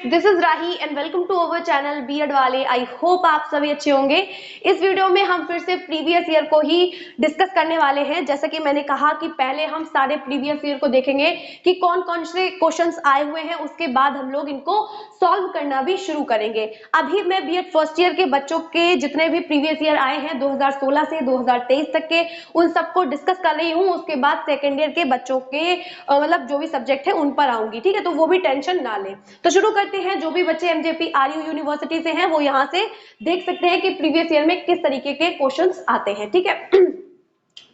This is Rahi and welcome to our channel BEd वाले। I hope आप सभी अच्छे होंगे। इस वीडियो में हम फिर से प्रीवियस ईयर को ही डिस्कस करने वाले हैं। जैसा कि मैंने कहा कि पहले हम सारे प्रीवियस ईयर को देखेंगे कि कौन कौन से क्वेश्चंस आए हुए हैं, उसके बाद हम लोग इनको सॉल्व करना भी शुरू करेंगे। अभी मैं बीएड फर्स्ट ईयर के बच्चों के जितने भी प्रीवियस ईयर आए हैं 2016 से 2023 तक के, उन सबको डिस्कस कर रही हूँ। उसके बाद सेकेंड ईयर के बच्चों के मतलब जो भी सब्जेक्ट है उन पर आऊंगी, ठीक है, तो वो भी टेंशन ना लें। तो शुरू करते हैं। जो भी बच्चे एमजेपी आरयू यूनिवर्सिटी से हैं वो यहाँ से देख सकते हैं कि प्रीवियस ईयर में किस तरीके के क्वेश्चंस आते हैं, ठीक है।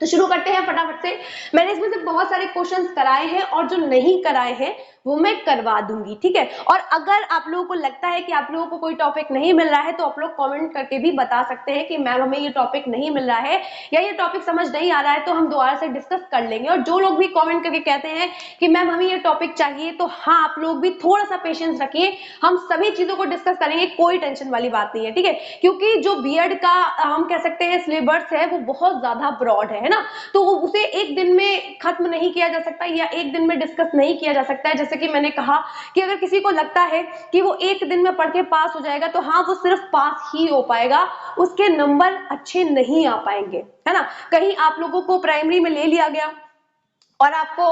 तो शुरू करते हैं फटाफट से। मैंने इसमें से बहुत सारे क्वेश्चंस कराए हैं और जो नहीं कराए हैं वो मैं करवा दूंगी, ठीक है। और अगर आप लोगों को लगता है कि आप लोगों को कोई टॉपिक नहीं मिल रहा है तो आप लोग कमेंट करके भी बता सकते हैं कि मैम हमें ये टॉपिक नहीं मिल रहा है या ये टॉपिक समझ नहीं आ रहा है, तो हम दोबारा से डिस्कस कर लेंगे। और जो लोग भी कमेंट करके कहते हैं कि मैम हमें ये टॉपिक चाहिए, तो हाँ, आप लोग भी थोड़ा सा पेशेंस रखिए, हम सभी चीजों को डिस्कस करेंगे, कोई टेंशन वाली बात नहीं है, ठीक है। क्योंकि जो बीएड का हम कह सकते हैं सिलेबस है वो बहुत ज्यादा ब्रॉड है ना, तो उसे एक दिन में खत्म नहीं किया जा सकता या एक दिन में डिस्कस नहीं किया जा सकता है। जैसे कि मैंने कहा कि अगर किसी को लगता है कि वो एक दिन में पढ़ के पास हो जाएगा, तो हाँ, वो सिर्फ पास ही हो पाएगा, उसके नंबर अच्छे नहीं आ पाएंगे, है ना। कहीं आप लोगों को प्राइमरी में ले लिया गया और आपको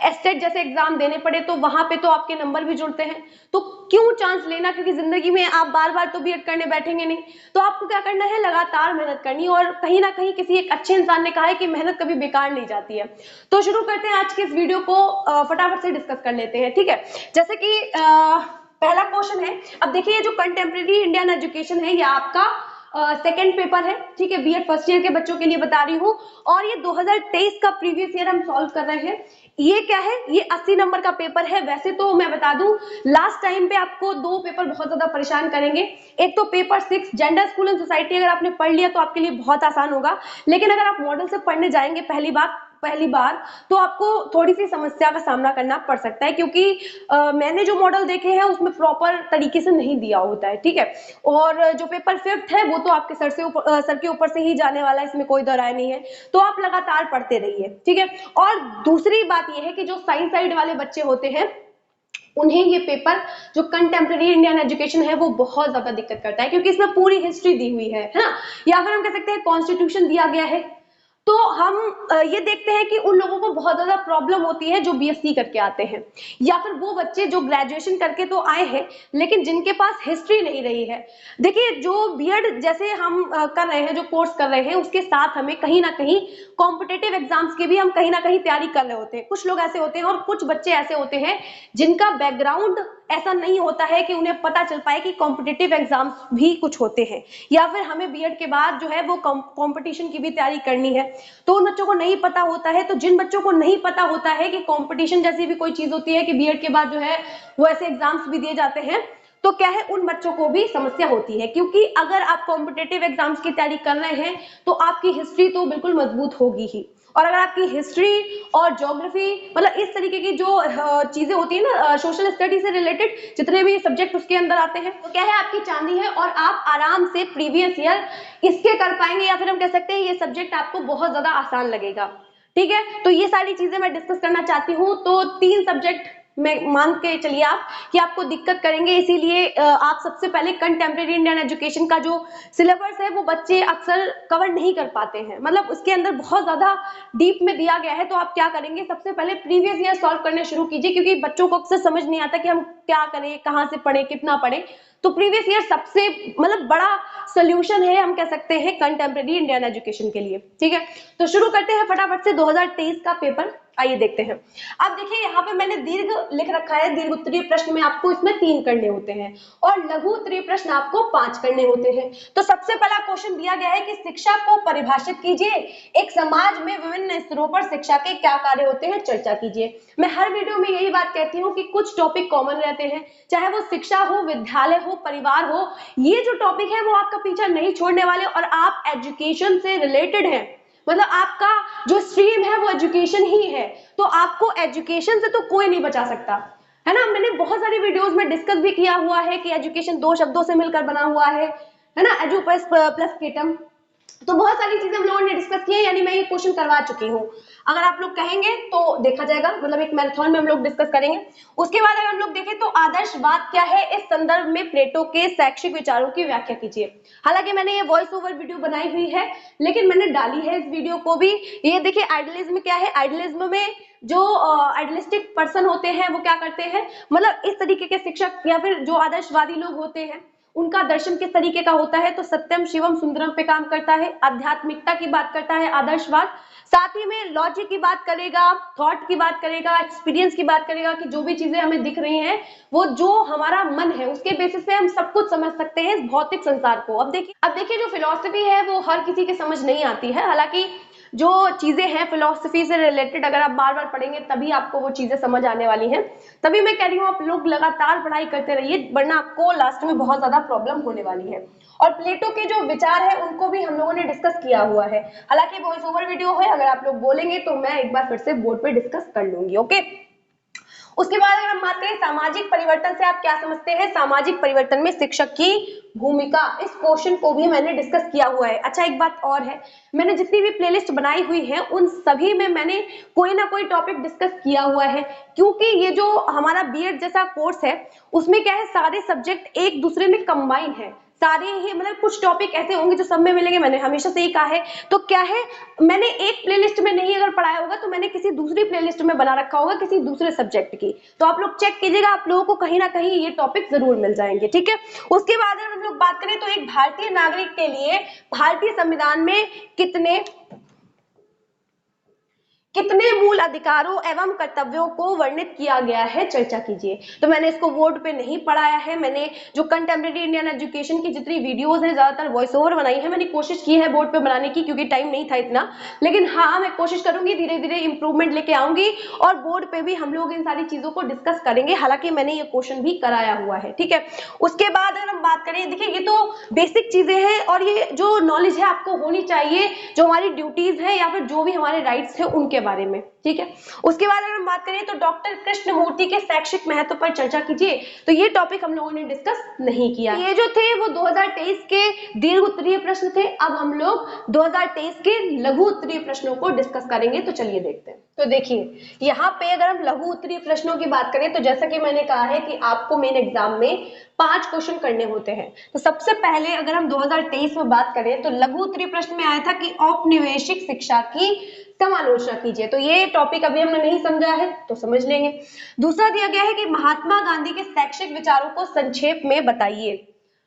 एस्टेट जैसे एग्जाम देने पड़े तो वहां पे तो आपके नंबर भी जुड़ते हैं, तो क्यों चांस लेना, क्योंकि जिंदगी में आप बार बार तो बीएड करने बैठेंगे नहीं। तो आपको क्या करना है, लगातार मेहनत करनी। और कहीं ना कहीं किसी एक अच्छे इंसान ने कहा है कि मेहनत कभी बेकार नहीं जाती है। तो शुरू करते हैं आज के इस वीडियो को, फटाफट से डिस्कस कर लेते हैं, ठीक है। जैसे कि पहला क्वेश्चन है। अब देखिए, ये जो कंटेम्प्रेरी इंडियन एजुकेशन है ये आपका सेकेंड पेपर है, ठीक है, बीएड फर्स्ट ईयर के बच्चों के लिए बता रही हूँ। और ये 2023 का प्रीवियस ईयर हम सॉल्व कर रहे हैं। ये क्या है, ये 80 नंबर का पेपर है। वैसे तो मैं बता दूं, लास्ट टाइम पे आपको दो पेपर बहुत ज्यादा परेशान करेंगे। एक तो paper 6 gender school and society, अगर आपने पढ़ लिया तो आपके लिए बहुत आसान होगा। लेकिन अगर आप मॉडल से पढ़ने जाएंगे पहली बार तो आपको थोड़ी सी समस्या का सामना करना पड़ सकता है, क्योंकि मैंने जो मॉडल देखे हैं उसमें प्रॉपर तरीके से नहीं दिया होता है, ठीक है। और जो पेपर 5th है वो तो आपके सर के ऊपर से ही जाने वाला है, इसमें कोई दो राय नहीं है। तो आप लगातार पढ़ते रहिए, ठीक है। और दूसरी बात यह है कि जो साइंस साइड वाले बच्चे होते हैं उन्हें ये पेपर जो कंटेम्प्रेरी इंडियन एजुकेशन है वो बहुत ज्यादा दिक्कत करता है, क्योंकि इसमें पूरी हिस्ट्री दी हुई है ना, या फिर हम कह सकते हैं कॉन्स्टिट्यूशन दिया गया है। तो हम ये देखते हैं कि उन लोगों को बहुत ज्यादा प्रॉब्लम होती है जो बीएससी करके आते हैं, या फिर वो बच्चे जो ग्रेजुएशन करके तो आए हैं लेकिन जिनके पास हिस्ट्री नहीं रही है। देखिए, जो बीएड जैसे हम कर रहे हैं, जो कोर्स कर रहे हैं, उसके साथ हमें कहीं ना कहीं कॉम्पिटेटिव एग्जाम्स की भी हम कहीं ना कहीं तैयारी कर रहे होते हैं। कुछ लोग ऐसे होते हैं और कुछ बच्चे ऐसे होते हैं जिनका बैकग्राउंड ऐसा नहीं होता है कि उन्हें पता चल पाए कि कॉम्पिटिटिव एग्जाम्स भी कुछ होते हैं, या फिर हमें बीएड के बाद जो है वो कंपटीशन की भी तैयारी करनी है। तो उन बच्चों को नहीं पता होता है। तो जिन बच्चों को नहीं पता होता है कि कंपटीशन जैसी भी कोई चीज होती है, कि बीएड के बाद जो है वो ऐसे एग्जाम्स भी दिए जाते हैं, तो क्या है, उन बच्चों को भी समस्या होती है। क्योंकि अगर आप कॉम्पिटेटिव एग्जाम्स की तैयारी कर रहे हैं तो आपकी हिस्ट्री तो बिल्कुल मजबूत होगी ही। और अगर आपकी हिस्ट्री और ज्योग्राफी, मतलब इस तरीके की जो चीजें होती है ना, सोशल स्टडी से रिलेटेड जितने भी सब्जेक्ट उसके अंदर आते हैं, तो क्या है, आपकी चांदी है और आप आराम से प्रीवियस ईयर इसके कर पाएंगे, या फिर हम कह सकते हैं ये सब्जेक्ट आपको बहुत ज्यादा आसान लगेगा, ठीक है। तो ये सारी चीजें मैं डिस्कस करना चाहती हूँ। तो 3 सब्जेक्ट मैं मान के चलिए आप कि आपको दिक्कत करेंगे, इसीलिए आप सबसे पहले कंटेम्प्रेरी इंडियन एजुकेशन का जो सिलेबस है वो बच्चे अक्सर कवर नहीं कर पाते हैं, मतलब उसके अंदर बहुत ज्यादा डीप में दिया गया है। तो आप क्या करेंगे, सबसे पहले प्रीवियस ईयर सॉल्व करने शुरू कीजिए, क्योंकि बच्चों को अक्सर समझ नहीं आता कि हम क्या करें, कहाँ से पढ़े, कितना पढ़े। तो प्रीवियस ईयर सबसे मतलब बड़ा सोल्यूशन है, हम कह सकते हैं, कंटेम्प्रेरी इंडियन एजुकेशन के लिए, ठीक है। तो शुरू करते हैं फटाफट से 2023 का पेपर, आइए देखते हैं। अब देखिए, यहाँ पे मैंने दीर्घ लिख रखा है। दीर्घ उत्तरीय प्रश्न में आपको इसमें 3 करने होते हैं और लघु उत्तरीय प्रश्न आपको 5 करने होते हैं। तो सबसे पहला क्वेश्चन दिया गया है कि शिक्षा को परिभाषित कीजिए, एक समाज में विभिन्न स्तरों पर शिक्षा के क्या कार्य होते हैं, चर्चा कीजिए। मैं हर वीडियो में यही बात कहती हूँ कि कुछ टॉपिक कॉमन रहते हैं, चाहे वो शिक्षा हो, विद्यालय हो, परिवार हो, ये जो टॉपिक है वो आपका पीछा नहीं छोड़ने वाले। और आप एजुकेशन से रिलेटेड हैं, मतलब आपका जो स्ट्रीम है वो एजुकेशन ही है, तो आपको एजुकेशन से तो कोई नहीं बचा सकता, है ना। मैंने बहुत सारी वीडियोस में डिस्कस भी किया हुआ है कि एजुकेशन 2 शब्दों से मिलकर बना हुआ है ना, एजू प्लस केटम। तो बहुत सारी चीजें हम लोगों ने डिस्कस की है, यानी मैं ये क्वेश्चन करवा चुकी हूँ। अगर आप लोग कहेंगे तो देखा जाएगा, मतलब एक मैराथन में हम लोग डिस्कस करेंगे। उसके बाद अगर हम लोग देखें तो आदर्शवाद क्या है, इस संदर्भ में प्लेटो के शैक्षिक विचारों की व्याख्या कीजिए। हालांकि मैंने ये वॉइस ओवर वीडियो बनाई हुई है, लेकिन मैंने डाली है इस वीडियो को भी। ये देखिए आइडियलिज्म क्या है, आइडियलिज्म में जो आइडियलिस्टिक पर्सन होते हैं वो क्या करते हैं, मतलब इस तरीके के शिक्षक या फिर जो आदर्शवादी लोग होते हैं उनका दर्शन किस तरीके का होता है, तो सत्यम शिवम सुंदरम पे काम करता है, आध्यात्मिकता की बात करता है आदर्शवाद, साथ ही में लॉजिक की बात करेगा, थॉट की बात करेगा, एक्सपीरियंस की बात करेगा कि जो भी चीजें हमें दिख रही हैं वो जो हमारा मन है उसके बेसिस पे हम सब कुछ समझ सकते हैं इस भौतिक संसार को। अब देखिए जो फिलॉसफी है वो हर किसी के समझ नहीं आती है, हालांकि जो चीजें हैं फिलॉसफी से रिलेटेड अगर आप बार बार पढ़ेंगे तभी आपको वो चीजें समझ आने वाली हैं। तभी मैं कह रही हूँ आप लोग लगातार पढ़ाई करते रहिए, वरना आपको लास्ट में बहुत ज्यादा प्रॉब्लम होने वाली है। और प्लेटो के जो विचार है उनको भी हम लोगों ने डिस्कस किया हुआ है, हालांकि वॉइस ओवर वीडियो है, अगर आप लोग बोलेंगे तो मैं एक बार फिर से बोर्ड पे डिस्कस कर लूंगी। ओके, उसके बाद अगर हम बात करें सामाजिक परिवर्तन से आप क्या समझते हैं, सामाजिक परिवर्तन में शिक्षक की भूमिका, इस क्वेश्चन को भी मैंने डिस्कस किया हुआ है। अच्छा एक बात और है, मैंने जितनी भी प्लेलिस्ट बनाई हुई है उन सभी में मैंने कोई ना कोई टॉपिक डिस्कस किया हुआ है, क्योंकि ये जो हमारा बीएड जैसा कोर्स है उसमें क्या है सारे सब्जेक्ट एक दूसरे में कंबाइन है, सारे ही मतलब कुछ टॉपिक ऐसे होंगे जो सब में मिलेंगे, मैंने हमेशा से ही कहा है। तो क्या है मैंने एक प्लेलिस्ट में नहीं अगर पढ़ाया होगा तो मैंने किसी दूसरी प्लेलिस्ट में बना रखा होगा किसी दूसरे सब्जेक्ट की, तो आप लोग चेक कीजिएगा, आप लोगों को कहीं ना कहीं ये टॉपिक जरूर मिल जाएंगे। ठीक है, उसके बाद अगर हम लोग बात करें तो एक भारतीय नागरिक के लिए भारतीय संविधान में कितने मूल अधिकारों एवं कर्तव्यों को वर्णित किया गया है, चर्चा कीजिए। तो मैंने इसको बोर्ड पे नहीं पढ़ाया है, मैंने जो कंटेम्प्रेरी इंडियन एजुकेशन की जितनी वीडियोस हैं ज्यादातर वॉइस ओवर बनाई है, मैंने कोशिश की है बोर्ड पे बनाने की क्योंकि टाइम नहीं था इतना, लेकिन हाँ मैं कोशिश करूंगी, धीरे धीरे इंप्रूवमेंट लेके आऊंगी और बोर्ड पे भी हम लोग इन सारी चीजों को डिस्कस करेंगे, हालांकि मैंने ये क्वेश्चन भी कराया हुआ है। ठीक है, उसके बाद अगर हम बात करें, देखिए ये तो बेसिक चीजें हैं और ये जो नॉलेज है आपको होनी चाहिए, जो हमारी ड्यूटीज है या फिर जो भी हमारे राइट्स है उनके बारे में। ठीक है, उसके बाद अगर हम बात करें तो डॉक्टर कृष्णमूर्ति के शैक्षिक महत्व पर चर्चा कीजिए, तो ये टॉपिक हम लोगों ने डिस्कस नहीं किया। ये जो थे वो 2023 के दीर्घ उत्तरीय प्रश्न थे, अब हम लोग 2023 के लघु उत्तरीय प्रश्नों को डिस्कस करेंगे, तो चलिए देखते हैं। तो देखिए यहाँ पे अगर हम लघु उत्तरीय प्रश्नों की बात करें तो जैसा कि मैंने कहा है कि आपको मेन एग्जाम में 5 क्वेश्चन करने होते हैं। तो सबसे पहले अगर हम 2023 में बात करें तो लघु उत्तरीय प्रश्न में आया था कि औपनिवेशिक शिक्षा की समालोचना कीजिए, तो ये टॉपिक अभी हमने नहीं समझा है तो समझ लेंगे। दूसरा दिया गया है कि महात्मा गांधी के शैक्षिक विचारों को संक्षेप में बताइए।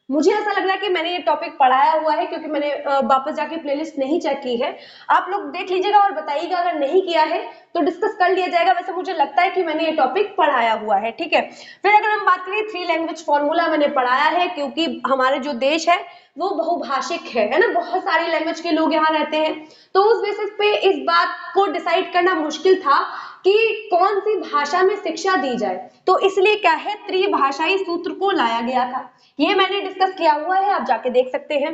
मुझे ऐसा लग रहा है कि मैंने ये टॉपिक पढ़ाया हुआ है क्योंकि मैंने वापस जाके प्लेलिस्ट नहीं चेक की है, आप लोग देख लीजिएगा और बताइएगा, अगर नहीं किया है तो डिस्कस कर लिया जाएगा। वैसे मुझे लगता है कि मैंने ये टॉपिक पढ़ाया हुआ है। ठीक है, फिर अगर हम बात करें 3 लैंग्वेज फॉर्मूला मैंने पढ़ाया है, क्योंकि हमारे जो देश है वो बहुभाषिक है ना, बहुत सारी लैंग्वेज के लोग यहाँ रहते हैं, तो उस बेसिस पे इस बात को डिसाइड करना मुश्किल था कि कौन सी भाषा में शिक्षा दी जाए, तो इसलिए क्या है त्रिभाषाई सूत्र को लाया गया था, ये मैंने डिस्कस किया हुआ है, आप जाके देख सकते हैं।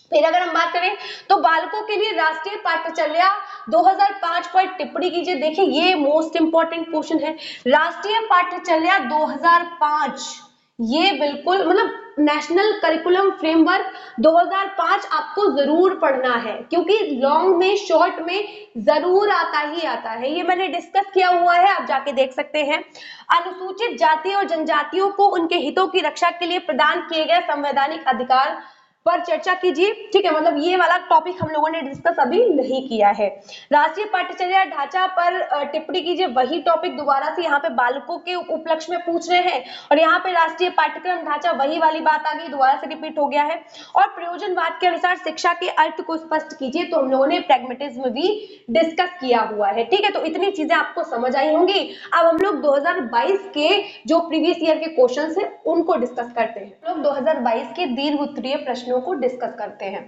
फिर अगर हम बात करें तो बालकों के लिए राष्ट्रीय पाठ्यचर्या 2005 पर टिप्पणी कीजिए। देखिए ये मोस्ट इंपॉर्टेंट क्वेश्चन है, राष्ट्रीय पाठ्यचर्या 2005, ये बिल्कुल मतलब नेशनल करिकुलम फ्रेमवर्क 2005 आपको जरूर पढ़ना है, क्योंकि लॉन्ग में शॉर्ट में जरूर आता ही आता है, ये मैंने डिस्कस किया हुआ है, आप जाके देख सकते हैं। अनुसूचित जाति और जनजातियों को उनके हितों की रक्षा के लिए प्रदान किए गए संवैधानिक अधिकार पर चर्चा कीजिए। ठीक है, मतलब ये वाला टॉपिक हम लोगों ने डिस्कस अभी नहीं किया है। राष्ट्रीय पाठ्यचर्या ढांचा पर टिप्पणी कीजिए, वही टॉपिक दोबारा से यहाँ पे बालकों के उपलक्ष्य में पूछ रहे हैं और यहाँ पे राष्ट्रीय पाठ्यक्रम ढांचा वही वाली बात आ गई, दोबारा से रिपीट हो गया है। और प्रयोजनवाद के अनुसार शिक्षा के अर्थ को स्पष्ट कीजिए, तो हम लोगों ने प्रैग्मेटिज्म भी डिस्कस किया हुआ है। ठीक है, तो इतनी चीजें आपको समझ आई होंगी। अब हम लोग 2022 के जो प्रीवियस ईयर के क्वेश्चन है उनको डिस्कस करते हैं। हम लोग 2022 के दीर्घ उत्तरीय प्रश्नों को डिस्कस करते हैं।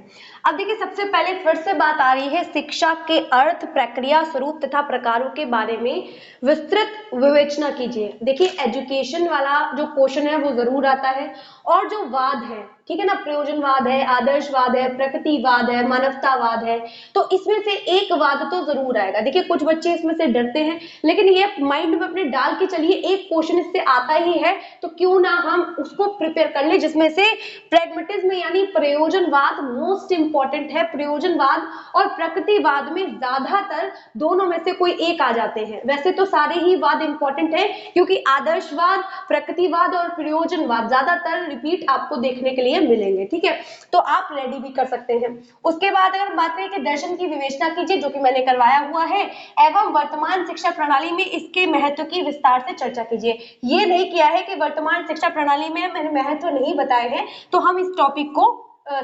अब देखिए सबसे पहले फिर से बात आ रही है शिक्षा के अर्थ, प्रक्रिया, स्वरूप तथा प्रकारों के बारे में विस्तृत विवेचना कीजिए। देखिए एजुकेशन वाला जो क्वेश्चन है वो जरूर आता है, और जो वाद है, ठीक है ना, प्रयोजनवाद है, आदर्शवाद है, प्रकृतिवाद है, मानवतावाद है, तो इसमें से एक वाद तो जरूर आएगा। देखिए कुछ बच्चे इसमें से डरते हैं, लेकिन ये माइंड में अपने डाल के चलिए, एक क्वेश्चन इससे आता ही है तो क्यों ना हम उसको प्रिपेयर कर ले, जिसमें से प्रैग्मेटिज्म यानी प्रयोजनवाद मोस्ट इंपॉर्टेंट है। प्रयोजनवाद और प्रकृतिवाद में ज्यादातर दोनों में से कोई एक आ जाते हैं। वैसे तो सारे ही वाद इंपॉर्टेंट है, क्योंकि आदर्शवाद, प्रकृतिवाद और प्रयोजनवाद ज्यादातर रिपीट आपको देखने के लिए मिलेंगे। ठीक है, तो आप रेडी भी कर सकते हैं। उसके बाद अगर हम बात करें कि दर्शन की विवेचना कीजिए, जो कि मैंने करवाया हुआ है, एवं वर्तमान शिक्षा प्रणाली में इसके महत्व की विस्तार से चर्चा कीजिए। ये नहीं किया है कि वर्तमान शिक्षा प्रणाली में मैंने महत्व नहीं बताए हैं, तो हम इस टॉपिक को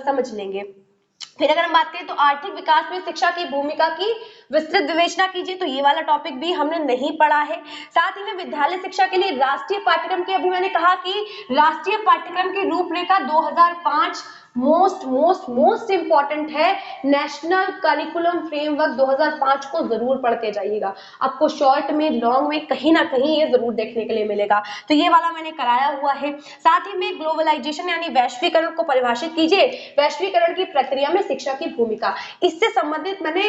समझ लेंगे। फिर अगर हम बात करें तो आर्थिक विकास में शिक्षा की भूमिका की विस्तृत विवेचना कीजिए, तो ये वाला टॉपिक भी हमने नहीं पढ़ा है। साथ ही में विद्यालय शिक्षा के लिए राष्ट्रीय पाठ्यक्रम की, अभी मैंने कहा कि राष्ट्रीय पाठ्यक्रम की रूपरेखा 2005 मोस्ट इंपॉर्टेंट है। नेशनल करिकुलम फ्रेमवर्क 2005 को जरूर पढ़ के जाइएगा, आपको शॉर्ट में लॉन्ग में कहीं ना कहीं ये जरूर देखने के लिए मिलेगा, तो ये वाला मैंने कराया हुआ है। साथ ही में ग्लोबलाइजेशन यानी वैश्वीकरण को परिभाषित कीजिए, वैश्वीकरण की प्रक्रिया में शिक्षा की भूमिका, इससे संबंधित मैंने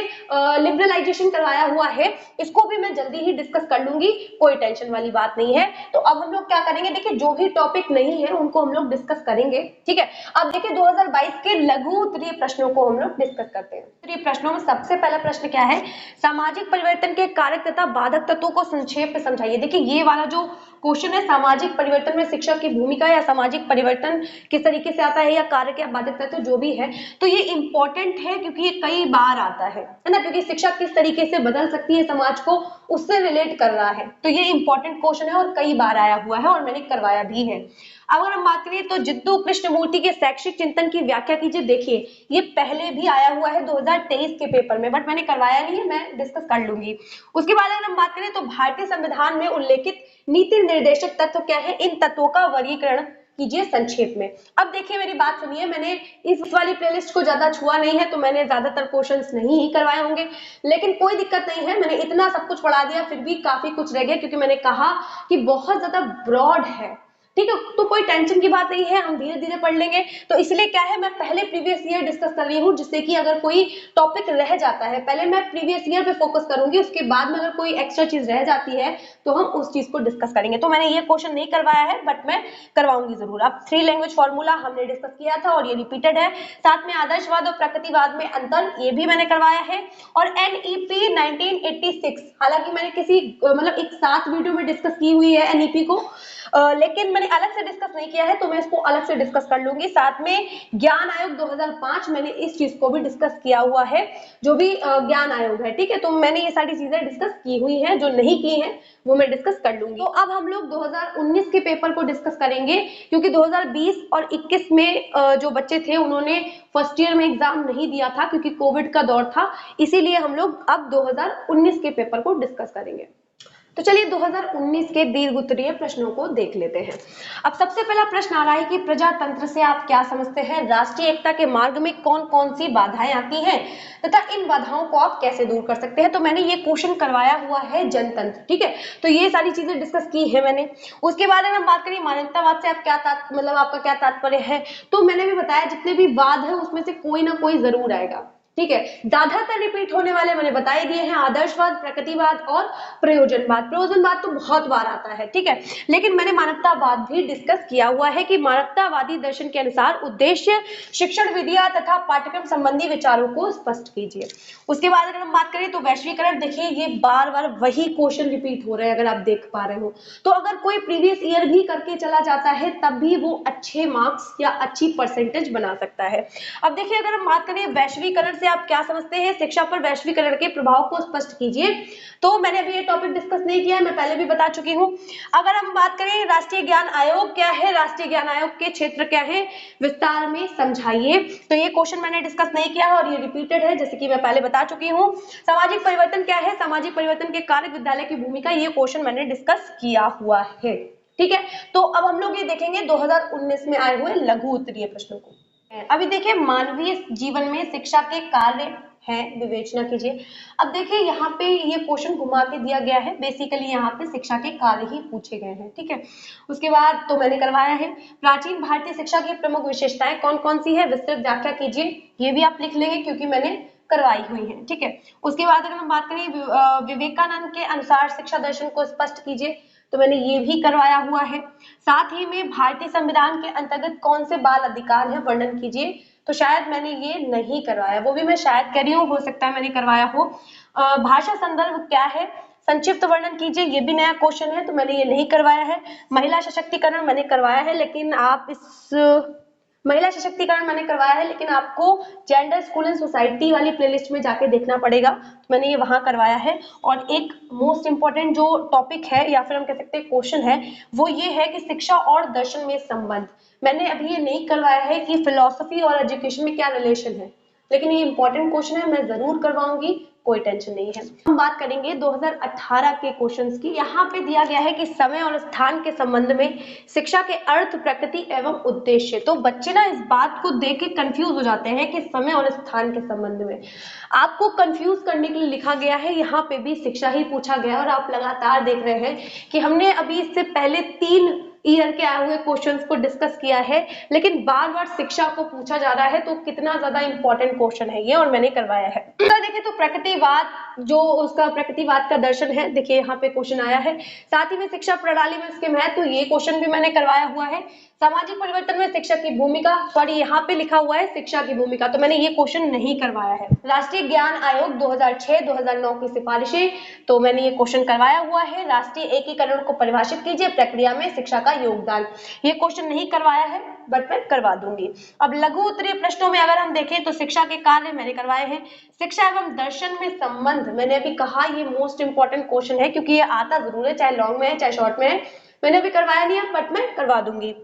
लिबरलाइजेशन करवाया हुआ है, इसको भी मैं जल्दी ही डिस्कस कर लूंगी, कोई टेंशन वाली बात नहीं है। तो अब हम लोग क्या करेंगे, देखिए जो भी टॉपिक नहीं है उनको हम लोग डिस्कस करेंगे। ठीक है, अब देखिए 2022 के लघु उत्तरीय प्रश्नों को हम लोग डिस्कस करते हैं। उत्तरीय प्रश्नों में सबसे पहला प्रश्न क्या है, सामाजिक परिवर्तन के कारक तथा बाधक तत्वों को संक्षेप में समझाइए। देखिए ये वाला जो क्वेश्चन है, सामाजिक परिवर्तन में शिक्षा की भूमिका या सामाजिक परिवर्तन किस तरीके से आता है, या कारक या बाधक तत्व जो भी है, तो ये इंपॉर्टेंट है क्योंकि ये कई बार आता है ना, क्योंकि शिक्षा किस तरीके से बदल सकती है समाज को, उससे रिलेट कर रहा है, तो ये इंपॉर्टेंट क्वेश्चन है और कई बार आया हुआ है और मैंने करवाया भी है। अगर हम बात करें तो जिद्दू कृष्णमूर्ति के शैक्षिक चिंतन की व्याख्या कीजिए, देखिए ये पहले भी आया हुआ है 2023 के पेपर में, बट मैंने करवाया नहीं है, मैं डिस्कस कर लूंगी। उसके बाद अगर हम बात करें तो भारतीय संविधान में उल्लेखित नीति निर्देशक तत्व क्या है, इन तत्वों का वर्गीकरण कीजिए संक्षेप में। अब देखिए मेरी बात सुनिए, मैंने इस वाली प्लेलिस्ट को ज्यादा छुआ नहीं है, तो मैंने ज्यादातर क्वेश्चंस नहीं ही करवाए होंगे, लेकिन कोई दिक्कत नहीं है, मैंने इतना सब कुछ पढ़ा दिया, फिर भी काफी कुछ रह गया, क्योंकि मैंने कहा कि बहुत ज्यादा ब्रॉड है। ठीक है, तो कोई टेंशन की बात नहीं है, हम धीरे धीरे पढ़ लेंगे। तो इसलिए क्या है, मैं पहले प्रीवियस ईयर डिस्कस कर रही हूँ, जिससे कि अगर कोई टॉपिक रह जाता है, पहले मैं प्रीवियस ईयर पे फोकस करूंगी, उसके बाद में अगर कोई एक्स्ट्रा चीज रह जाती है तो हम उस चीज को डिस्कस करेंगे। तो मैंने ये क्वेश्चन नहीं करवाया है, बट मैं करवाऊंगी जरूर। अब 3 लैंग्वेज फॉर्मूला हमने डिस्कस किया था और ये रिपीटेड है। साथ में आदर्शवाद और प्रकृतिवाद में अंतर, ये भी मैंने करवाया है। और एनईपी 1986, हालांकि मैंने किसी मतलब एक साथ वीडियो में डिस्कस की हुई है एनईपी को, लेकिन मैंने अलग से डिस्कस नहीं किया है, तो मैं इसको अलग से डिस्कस कर लूंगी। साथ में ज्ञान आयोग 2005, मैंने इस चीज को भी डिस्कस किया हुआ है, जो भी ज्ञान आयोग है। ठीक है, तो मैंने ये सारी चीजें डिस्कस की हुई हैं, जो नहीं की हैं वो मैं डिस्कस कर लूंगी। तो अब हम लोग 2019 के पेपर को डिस्कस करेंगे, क्योंकि 2020 और 21 में जो बच्चे थे उन्होंने फर्स्ट ईयर में एग्जाम नहीं दिया था, क्योंकि कोविड का दौर था, इसीलिए हम लोग अब 2019 के पेपर को डिस्कस करेंगे। तो चलिए 2019 के दीर्घ उत्तरीय प्रश्नों को देख लेते हैं। अब सबसे पहला प्रश्न आ रहा है कि प्रजातंत्र से आप क्या समझते हैं, राष्ट्रीय एकता के मार्ग में कौन कौन सी बाधाएं आती हैं तथा इन बाधाओं को आप कैसे दूर कर सकते हैं। तो मैंने ये क्वेश्चन करवाया हुआ है जनतंत्र। ठीक है, तो ये सारी चीजें डिस्कस की है मैंने। उसके बाद अगर हम बात करें मानवतावाद से आप क्या मतलब आपका क्या तात्पर्य है, तो मैंने भी बताया जितने भी वाद है उसमें से कोई ना कोई जरूर आएगा। ठीक है, ज्यादातर रिपीट होने वाले मैंने बता ही दिए हैं, आदर्शवाद, प्रकृतिवाद और प्रयोजनवाद। प्रयोजनवाद तो बहुत बार आता है, ठीक है, लेकिन मैंने मानवतावाद भी डिस्कस किया हुआ है कि मानवतावादी दर्शन के अनुसार उद्देश्य शिक्षण विधियां तथा पाठ्यक्रम संबंधी विचारों को स्पष्ट कीजिए। उसके बाद अगर हम बात करें तो वैश्वीकरण, देखिए ये बार बार वही क्वेश्चन रिपीट हो रहे हैं, अगर आप देख पा रहे हो, तो अगर कोई प्रीवियस ईयर भी करके चला जाता है तब भी वो अच्छे मार्क्स या अच्छी परसेंटेज बना सकता है। अब देखिए अगर हम बात करें वैश्वीकरण से आप क्या समझते हैं, शिक्षा पर वैश्वीकरण के प्रभाव को स्पष्ट कीजिए। तो मैंने अभी ये टॉपिक डिस्कस नहीं किया है, मैं पहले भी बता चुकी हूँ। अगर हम बात करें राष्ट्रीय ज्ञान आयोग क्या है, राष्ट्रीय ज्ञान आयोग के क्षेत्र क्या है, विस्तार में समझाइए। तो ये क्वेश्चन मैंने डिस्कस नहीं किया है और ये रिपीटेड है, जैसे कि मैं पहले बता चुकी हूँ। सामाजिक परिवर्तन क्या है, सामाजिक परिवर्तन के कार्य, विद्यालय की भूमिका, ये क्वेश्चन मैंने डिस्कस किया हुआ है। ठीक है, तो अब हम लोग ये देखेंगे 2019 में आए हुए लघु उत्तरीय प्रश्नों को। अभी देखिए मानवीय जीवन में शिक्षा के कार्य है, विवेचना कीजिए। अब देखिए यहाँ पे ये क्वेश्चन घुमा के दिया गया है, बेसिकली यहाँ पे शिक्षा के कार्य ही पूछे गए हैं। ठीक है, उसके बाद तो मैंने करवाया है प्राचीन भारतीय शिक्षा की प्रमुख विशेषताएं कौन कौन सी है, विस्तृत व्याख्या कीजिए। ये भी आप लिख लेंगे क्योंकि मैंने करवाई हुई है। ठीक है, उसके बाद अगर हम बात करें विवेकानंद के अनुसार शिक्षा दर्शन को स्पष्ट कीजिए, तो मैंने ये भी करवाया हुआ है। साथ ही में भारतीय संविधान के अंतर्गत कौन से बाल अधिकार है, वर्णन कीजिए। तो शायद मैंने ये नहीं करवाया, वो भी मैं शायद कह रही हूँ, हो सकता है मैंने करवाया हो। भाषा संदर्भ क्या है, संक्षिप्त वर्णन कीजिए, ये भी नया क्वेश्चन है, तो मैंने ये नहीं करवाया है। महिला सशक्तिकरण मैंने करवाया है, लेकिन आप इस महिला सशक्तिकरण मैंने करवाया है, लेकिन आपको जेंडर स्कूल एंड सोसाइटी वाली प्लेलिस्ट में जाके देखना पड़ेगा, तो मैंने ये वहां करवाया है। और एक मोस्ट इंपॉर्टेंट जो टॉपिक है या फिर हम कह सकते हैं क्वेश्चन है, वो ये है कि शिक्षा और दर्शन में संबंध। मैंने अभी ये नहीं करवाया है कि फिलोसफी और एजुकेशन में क्या रिलेशन है, लेकिन ये इंपॉर्टेंट क्वेश्चन है, मैं जरूर करवाऊंगी, कोई टेंशन नहीं है। हम बात करेंगे 2018 के क्वेश्चंस की। यहाँ पे दिया गया है कि समय और स्थान के संबंध में शिक्षा के अर्थ, प्रकृति एवं उद्देश्य। तो बच्चे ना इस बात को देख के कंफ्यूज हो जाते हैं कि समय और स्थान के संबंध में आपको कंफ्यूज करने के लिए लिखा गया है। यहाँ पे भी शिक्षा ही पूछा गया है और आप लगातार देख रहे हैं कि हमने अभी इससे पहले 3 ईयर के आए हुए क्वेश्चंस को डिस्कस किया है, लेकिन बार बार शिक्षा को पूछा जा रहा है, तो कितना ज्यादा इंपॉर्टेंट क्वेश्चन है ये, और मैंने करवाया है। देखिए तो प्रकृतिवाद, जो उसका प्रकृतिवाद का दर्शन है, देखिए यहाँ पे क्वेश्चन आया है। साथ ही में शिक्षा प्रणाली में इसके महत्व, ये क्वेश्चन भी मैंने करवाया हुआ है। सामाजिक परिवर्तन में शिक्षा की भूमिका, सॉरी यहाँ पे लिखा हुआ है शिक्षा की भूमिका, तो मैंने ये क्वेश्चन नहीं करवाया है। राष्ट्रीय ज्ञान आयोग 2006-2009 की सिफारिशें, तो मैंने ये क्वेश्चन करवाया हुआ है। राष्ट्रीय एकीकरण को परिभाषित कीजिए, प्रक्रिया में शिक्षा का योगदान, ये क्वेश्चन नहीं करवाया है, बट मैं करवा दूंगी। अब लघु उत्तरीय प्रश्नों में अगर हम देखें तो शिक्षा के कार्य मैंने करवाए हैं। शिक्षा एवं दर्शन में संबंध, मैंने अभी कहा ये मोस्ट इंपॉर्टेंट क्वेश्चन है, क्योंकि ये आता जरूर है, चाहे लॉन्ग में है चाहे शॉर्ट में है। मैंने अभी करवाया नहीं है, बट मैं करवा दूंगी।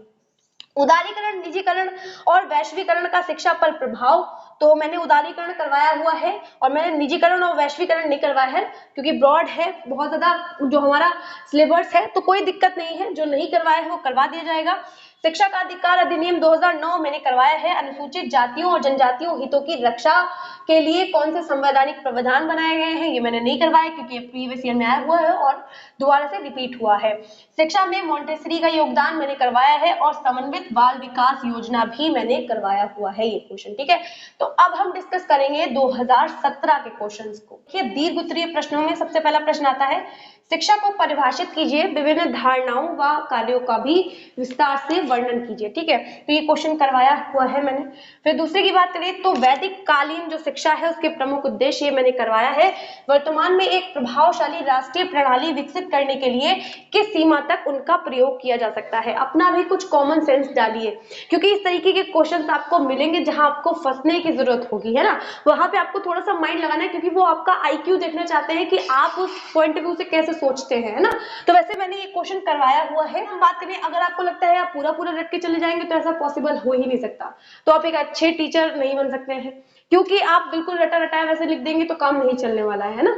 उदारीकरण, निजीकरण और वैश्वीकरण का शिक्षा पर प्रभाव, तो मैंने उदारीकरण करवाया हुआ है और मैंने निजीकरण और वैश्वीकरण नहीं करवाया है, क्योंकि ब्रॉड है बहुत ज्यादा जो हमारा सिलेबस है, तो कोई दिक्कत नहीं है, जो नहीं करवाया है वो करवा दिया जाएगा। शिक्षा का अधिकार अधिनियम 2009 मैंने करवाया है। अनुसूचित जातियों और जनजातियों हितों की रक्षा के लिए कौन से संवैधानिक प्रावधान बनाए गए हैं, ये मैंने नहीं करवाया, क्योंकि ये प्रीवियस ईयर में आया हुआ है और दोबारा से रिपीट हुआ है। शिक्षा में मॉन्टेसरी का योगदान मैंने करवाया है और समन्वित बाल विकास योजना भी मैंने करवाया हुआ है, ये क्वेश्चन, ठीक है। तो अब हम डिस्कस करेंगे 2017 के क्वेश्चंस को। ये दीर्घ उत्तरीय प्रश्नों में सबसे पहला प्रश्न आता है, शिक्षा को परिभाषित कीजिए, विभिन्न धारणाओं व कार्यों का भी विस्तार से वर्णन कीजिए, ठीक है। तो ये क्वेश्चन करवाया हुआ है मैंने। फिर दूसरे की बात करें तो वैदिक कालीन जो शिक्षा है उसके प्रमुख उद्देश्य, ये मैंने करवाया है। वर्तमान में एक प्रभावशाली राष्ट्रीय प्रणाली विकसित करने के लिए किस सीमा तक उनका प्रयोग किया जा सकता है। अपना भी कुछ कॉमन सेंस डालिए, क्योंकि इस तरीके के क्वेश्चन आपको मिलेंगे जहां आपको फंसने की जरूरत होगी, है ना। वहां पे आपको थोड़ा सा माइंड लगाना है, क्योंकि वो आपका IQ देखना चाहते हैं कि आप उस पॉइंट ऑफ व्यू से कैसे सोचते हैं, है ना। तो वैसे मैंने ये क्वेश्चन करवाया हुआ है। हम बात करें, अगर आपको लगता है आप पूरा पूरा रट के चले जाएंगे तो ऐसा पॉसिबल हो ही नहीं सकता, तो आप एक अच्छे टीचर नहीं बन सकते हैं, क्योंकि आप बिल्कुल रटा रटाया वैसे लिख देंगे तो काम नहीं चलने वाला है ना।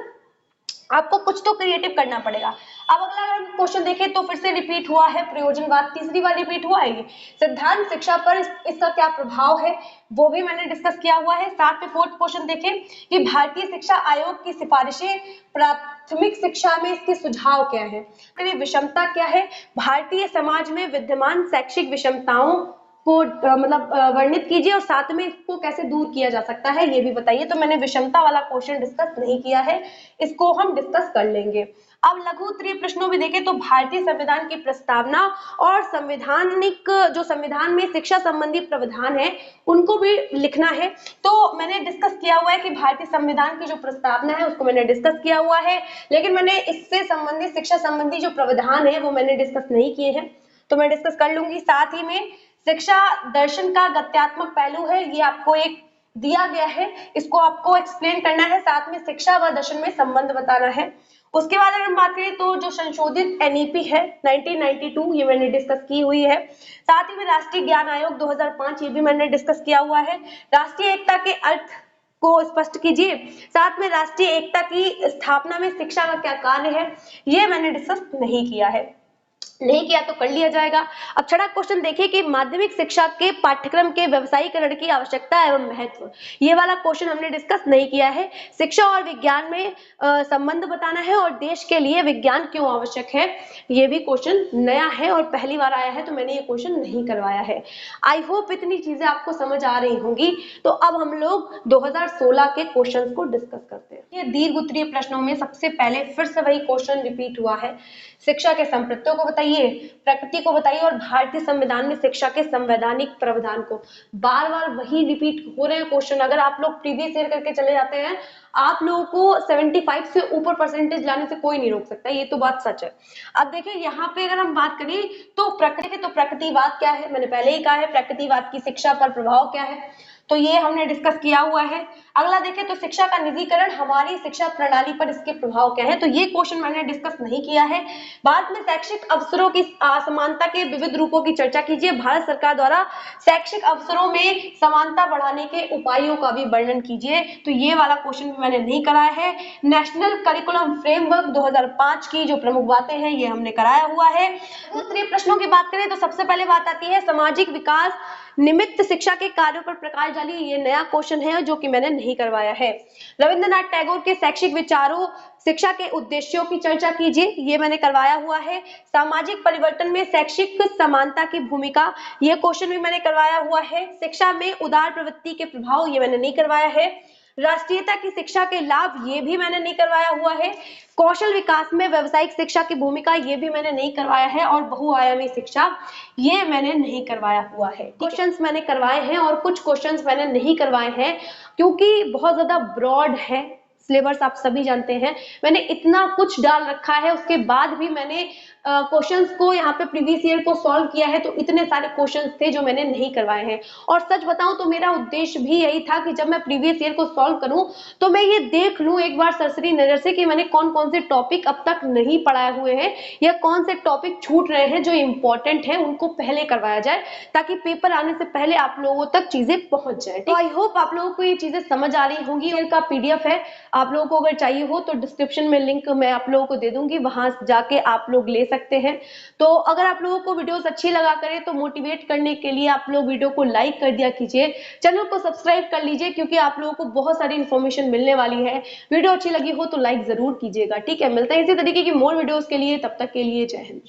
आपको कुछ तो क्रिएटिव करना पड़ेगा। अब अगला अगर क्वेश्चन देखें तो फिर से रिपीट हुआ है प्रयोजनवाद, तीसरी बार रिपीट हुआ है ये। सिद्धांत शिक्षा पर इसका क्या प्रभाव है, वो भी मैंने डिस्कस किया हुआ है। साथ में फोर्थ क्वेश्चन देखें कि भारतीय शिक्षा आयोग की सिफारिशें प्राथमिक शिक्षा में इसके सुझाव क्या है। विषमता क्या है, भारतीय समाज में विद्यमान शैक्षिक विषमताओं को मतलब वर्णित कीजिए और साथ में इसको कैसे दूर किया जा सकता है, ये भी बताइए। तो मैंने विषमता वाला क्वेश्चन डिस्कस नहीं किया है, इसको हम डिस्कस कर लेंगे। अब लघु उत्तरीय प्रश्नों में देखें तो भारतीय संविधान की प्रस्तावना और संवैधानिक जो संविधान में शिक्षा संबंधी प्रावधान है उनको भी लिखना है। तो मैंने डिस्कस किया हुआ है कि भारतीय संविधान की जो प्रस्तावना है उसको मैंने डिस्कस किया हुआ है, लेकिन मैंने इससे संबंधित शिक्षा संबंधी जो प्रावधान है वो मैंने डिस्कस नहीं किए हैं, तो मैं डिस्कस कर लूंगी। साथ ही में शिक्षा दर्शन का गत्यात्मक पहलू है, ये आपको एक दिया गया है, इसको आपको एक्सप्लेन करना है, साथ में शिक्षा व दर्शन में संबंध बताना है। उसके बाद अगर हम बात करें तो जो संशोधित NEP है 1992, ये मैंने डिस्कस की हुई है। साथ ही में राष्ट्रीय ज्ञान आयोग 2005, ये भी मैंने डिस्कस किया हुआ है। राष्ट्रीय एकता के अर्थ को स्पष्ट कीजिए, साथ में राष्ट्रीय एकता की स्थापना में शिक्षा का क्या कार्य है, ये मैंने डिस्कस नहीं किया है, नहीं किया तो कर लिया जाएगा। अब छठा क्वेश्चन देखिए कि माध्यमिक शिक्षा के पाठ्यक्रम के व्यवसायीकरण की आवश्यकता एवं महत्व, ये वाला क्वेश्चन हमने डिस्कस नहीं किया है। शिक्षा और विज्ञान में संबंध बताना है और देश के लिए विज्ञान क्यों आवश्यक है, ये भी क्वेश्चन नया है और पहली बार आया है, तो मैंने ये क्वेश्चन नहीं करवाया है। आई होप इतनी चीजें आपको समझ आ रही होंगी। तो अब हम लोग 2016 के क्वेश्चन को डिस्कस करते हैं। ये दीर्घ उत्तरीय प्रश्नों में सबसे पहले फिर से वही क्वेश्चन रिपीट हुआ है, शिक्षा के संप्रत्यों को बताइए, प्रकृति को बताइए और भारतीय संविधान में शिक्षा के संवैधानिक प्रावधान को। बार बार वही रिपीट हो रहे हैं क्वेश्चन। अगर आप लोग प्रीवियस ईयर करके चले जाते हैं, आप लोगों को 75 से ऊपर परसेंटेज लाने से कोई नहीं रोक सकता, ये तो बात सच है। अब देखिए यहाँ पे अगर हम बात करें तो प्रकृतिवाद क्या है, मैंने पहले ही कहा है प्रकृतिवाद की शिक्षा पर प्रभाव क्या है, तो ये हमने डिस्कस किया हुआ है। अगला देखें तो शिक्षा का निजीकरण हमारी शिक्षा प्रणाली पर इसके प्रभाव क्या है, तो ये क्वेश्चन मैंने डिस्कस नहीं किया है। भारत में शैक्षिक अवसरों की असमानता के विविध रूपों की चर्चा कीजिए। भारत सरकार द्वारा शैक्षिक अवसरों में समानता बढ़ाने के उपायों का भी वर्णन कीजिए, तो ये वाला क्वेश्चन भी मैंने नहीं कराया है। नेशनल करिकुलम फ्रेमवर्क 2005 की जो प्रमुख बातें हैं ये हमने कराया हुआ है। उत्तरीय प्रश्नों की बात करें तो सबसे पहले बात आती है सामाजिक विकास निमित्त शिक्षा के कार्यों पर प्रकाश डालिए, ये नया क्वेश्चन है जो कि मैंने नहीं करवाया है। रविंद्रनाथ टैगोर के शैक्षिक विचारों शिक्षा के उद्देश्यों की चर्चा कीजिए, ये मैंने करवाया हुआ है। सामाजिक परिवर्तन में शैक्षिक समानता की भूमिका, ये क्वेश्चन भी मैंने करवाया हुआ है। शिक्षा में उदार प्रवृत्ति के प्रभाव, ये मैंने नहीं करवाया है। राष्ट्रीयता की शिक्षा के लाभ, ये भी मैंने नहीं करवाया हुआ है। कौशल विकास में व्यावसायिक शिक्षा की भूमिका, ये भी मैंने नहीं करवाया है। और बहुआयामी शिक्षा, ये मैंने नहीं करवाया हुआ है। क्वेश्चंस मैंने करवाए हैं और कुछ क्वेश्चंस मैंने नहीं करवाए हैं क्योंकि बहुत ज्यादा ब्रॉड है सिलेबस, आप सभी जानते हैं। मैंने इतना कुछ डाल रखा है, उसके बाद भी मैंने क्वेश्चंस को यहाँ पे प्रीवियस ईयर को सॉल्व किया है, तो इतने सारे क्वेश्चंस थे जो मैंने नहीं करवाए हैं। और सच बताऊं तो मेरा उद्देश्य भी यही था कि जब मैं प्रीवियस ईयर को सॉल्व करूं तो मैं ये देख लूं एक बार सरसरी नजर से कि मैंने कौन कौन से टॉपिक अब तक नहीं पढ़ाए हुए हैं या कौन से टॉपिक छूट रहे हैं जो इंपॉर्टेंट है, उनको पहले करवाया जाए ताकि पेपर आने से पहले आप लोगों तक चीजें पहुंच जाए। तो आई होप आप लोगों को ये चीजें समझ आ रही होंगी। इनका PDF है, आप लोगों को अगर चाहिए हो तो डिस्क्रिप्शन में लिंक मैं आप लोगों को दे दूंगी, वहां जाके आप लोग ले सकते हैं। तो अगर आप लोगों को वीडियोस अच्छी लगा करे तो मोटिवेट करने के लिए आप लोग वीडियो को लाइक कर दिया कीजिए, चैनल को सब्सक्राइब कर लीजिए क्योंकि आप लोगों को बहुत सारी इन्फॉर्मेशन मिलने वाली है। वीडियो अच्छी लगी हो तो लाइक जरूर कीजिएगा, ठीक है। मिलते हैं इसी तरीके की मोर वीडियोस के लिए, तब तक के लिए जय हिंद।